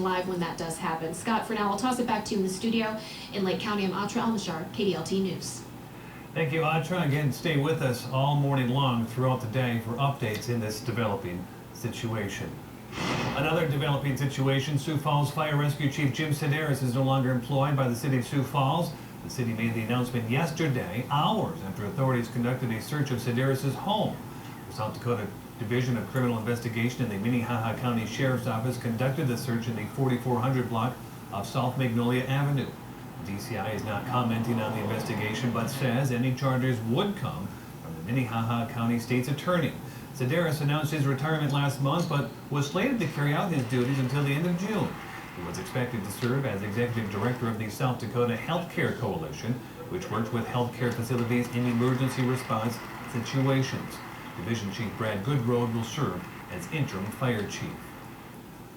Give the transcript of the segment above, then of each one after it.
live when that does happen. Scott, for now, I'll toss it back to you in the studio in Lake County. I'm Atra Almashar, KDLT News. Thank you, Atra. Again, stay with us all morning long throughout the day for updates in this developing situation. Another developing situation, Sioux Falls Fire Rescue Chief Jim Sedaris is no longer employed by the city of Sioux Falls. The city made the announcement yesterday, hours after authorities conducted a search of Sedaris' home. The South Dakota Division of Criminal Investigation and the Minnehaha County Sheriff's Office conducted the search in the 4400 block of South Magnolia Avenue. The DCI is not commenting on the investigation, but says any charges would come from the Minnehaha County State's Attorney. Sedaris announced his retirement last month, but was slated to carry out his duties until the end of June. He was expected to serve as executive director of the South Dakota Healthcare Coalition, which works with healthcare facilities in emergency response situations. Division Chief Brad Goodroad will serve as interim fire chief.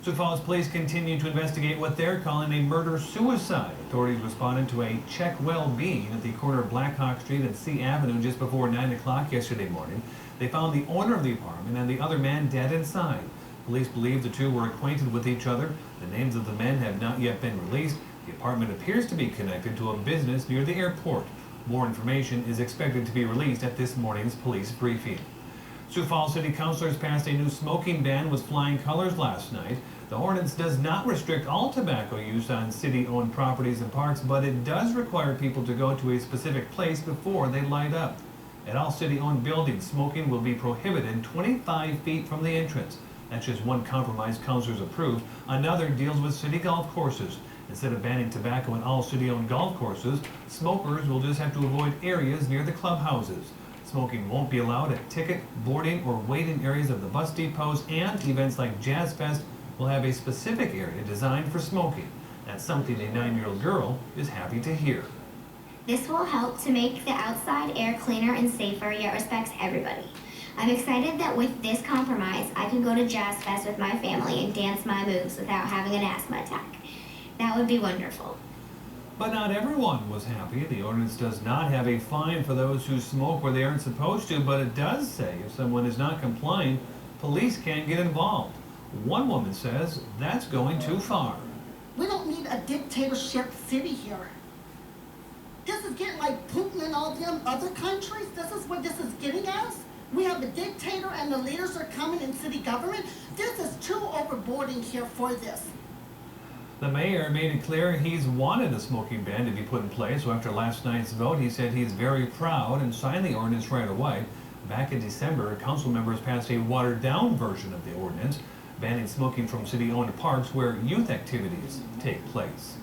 Sioux Falls police continue to investigate what they're calling a murder-suicide. Authorities responded to a check well being at the corner of Blackhawk Street and C Avenue just before 9 o'clock yesterday morning. They found the owner of the apartment and the other man dead inside. Police believe the two were acquainted with each other. The names of the men have not yet been released. The apartment appears to be connected to a business near the airport. More information is expected to be released at this morning's police briefing. Sioux Falls City Councilors passed a new smoking ban with flying colors last night. The ordinance does not restrict all tobacco use on city-owned properties and parks, but it does require people to go to a specific place before they light up. At all city-owned buildings, smoking will be prohibited 25 feet from the entrance. That's just one compromise councilors approved. Another deals with city golf courses. Instead of banning tobacco in all city-owned golf courses, smokers will just have to avoid areas near the clubhouses. Smoking won't be allowed at ticket, boarding, or waiting areas of the bus depots, and events like Jazz Fest will have a specific area designed for smoking. That's something a 9-year-old girl is happy to hear. This will help to make the outside air cleaner and safer, yet respects everybody. I'm excited that with this compromise, I can go to Jazz Fest with my family and dance my moves without having an asthma attack. That would be wonderful. But not everyone was happy. The ordinance does not have a fine for those who smoke where they aren't supposed to, but it does say if someone is not complying, police can get involved. One woman says that's going too far. We don't need a dictatorship city here. This is getting like Putin and all them other countries. This is what this is getting us. We have a dictator and the leaders are coming in city government. This is too overboarding here for this. The mayor made it clear he's wanted a smoking ban to be put in place, so after last night's vote, he said he's very proud and signed the ordinance right away. Back in December, council members passed a watered-down version of the ordinance, banning smoking from city-owned parks where youth activities take place.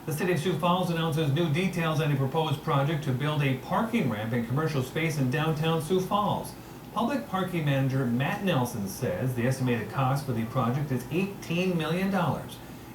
The city of Sioux Falls announces new details on a proposed project to build a parking ramp and commercial space in downtown Sioux Falls. Public parking manager Matt Nelson says the estimated cost for the project is $18 million.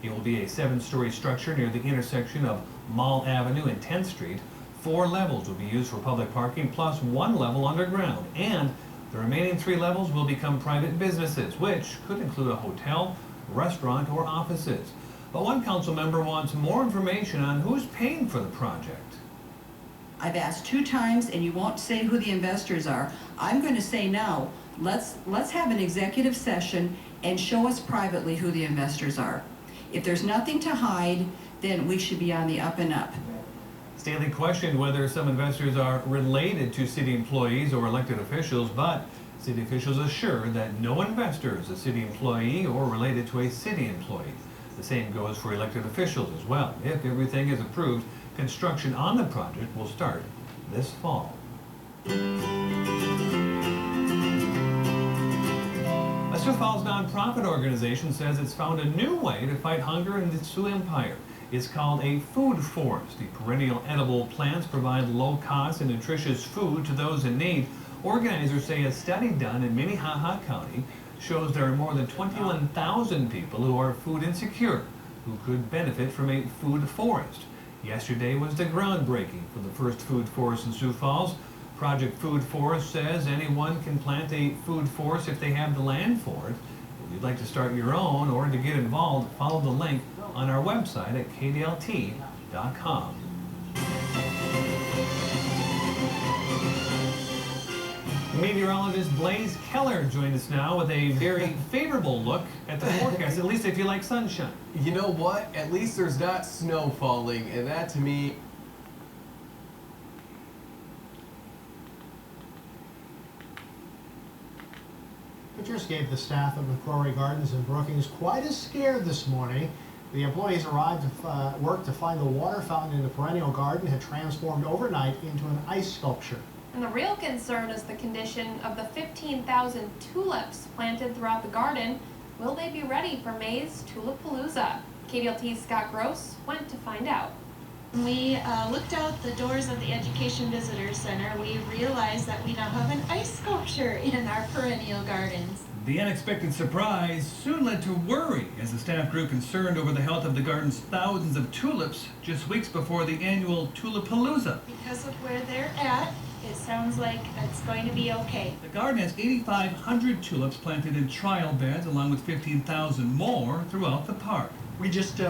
It will be a 7-story structure near the intersection of Mall Avenue and 10th Street. 4 levels will be used for public parking, plus 1 level underground. And the remaining 3 levels will become private businesses, which could include a hotel, restaurant, or offices. But one council member wants more information on who's paying for the project. I've asked 2 times, and you won't say who the investors are. I'm going to say now, let's have an executive session and show us privately who the investors are. If there's nothing to hide, then we should be on the up and up. Staley questioned whether some investors are related to city employees or elected officials, but city officials assure that no investor is a city employee or related to a city employee. The same goes for elected officials as well. If everything is approved, construction on the project will start this fall. A Sioux Falls nonprofit organization says it's found a new way to fight hunger in the Sioux Empire. It's called a food forest. The perennial edible plants provide low-cost and nutritious food to those in need. Organizers say a study done in Minnehaha County shows there are more than 21,000 people who are food insecure who could benefit from a food forest. Yesterday was the groundbreaking for the first food forest in Sioux Falls. Project Food Forest says anyone can plant a food forest if they have the land for it. If you'd like to start your own or to get involved, follow the link on our website at kdlt.com. Meteorologist Blaze Keller joined us now with a very favorable look at the forecast, at least if you like sunshine. You know what? At least there's not snow falling, and that to me. Pictures gave the staff at McCrory Gardens in Brookings quite a scare this morning. The employees arrived to work to find the water fountain in the perennial garden had transformed overnight into an ice sculpture. And the real concern is the condition of the 15,000 tulips planted throughout the garden. Will they be ready for May's Tulipalooza? KDLT's Scott Gross went to find out. When we looked out the doors of the Education Visitor Center, we realized that we now have an ice sculpture in our perennial gardens. The unexpected surprise soon led to worry as the staff grew concerned over the health of the garden's thousands of tulips just weeks before the annual Tulipalooza. Because of where they're at, it sounds like it's going to be okay. The garden has 8,500 tulips planted in trial beds along with 15,000 more throughout the park. We just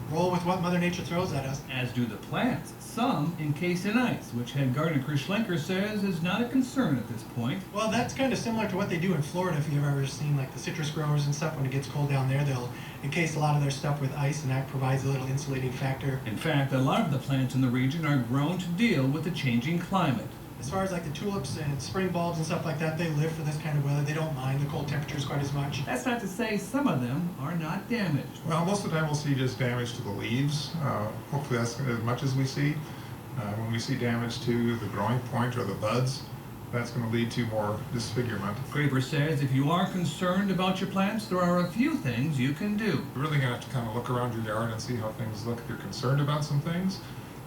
roll with what Mother Nature throws at us. As do the plants, some encased in ice, which head gardener Chris Schlenker says is not a concern at this point. Well, that's kind of similar to what they do in Florida. If you've ever seen like the citrus growers and stuff, when it gets cold down there, they'll encase a lot of their stuff with ice, and that provides a little insulating factor. In fact, a lot of the plants in the region are grown to deal with the changing climate. As far as like the tulips and spring bulbs and stuff like that, they live for this kind of weather. They don't mind the cold temperatures quite as much. That's not to say some of them are not damaged. Well, most of the time we'll see just damage to the leaves. Hopefully that's as much as we see. When we see damage to the growing point or the buds, that's going to lead to more disfigurement. Graber says if you are concerned about your plants, there are a few things you can do. You're really going to have to kind of look around your yard and see how things look. If you're concerned about some things,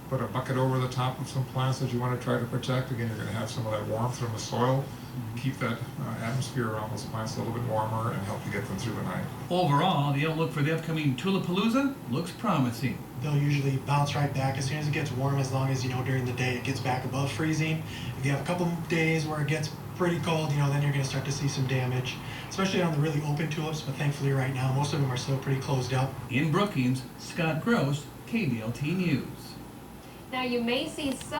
put a bucket over the top of some plants that you want to try to protect. Again, you're going to have some of that warmth from the soil. Keep that atmosphere around those plants a little bit warmer and help you get them through the night. Overall, the outlook for the upcoming Tulipalooza looks promising. They'll usually bounce right back as soon as it gets warm, as long as, during the day it gets back above freezing. If you have a couple days where it gets pretty cold, then you're going to start to see some damage, especially on the really open tulips, but thankfully right now, most of them are still pretty closed up. In Brookings, Scott Gross, KDLT News. Now you may see some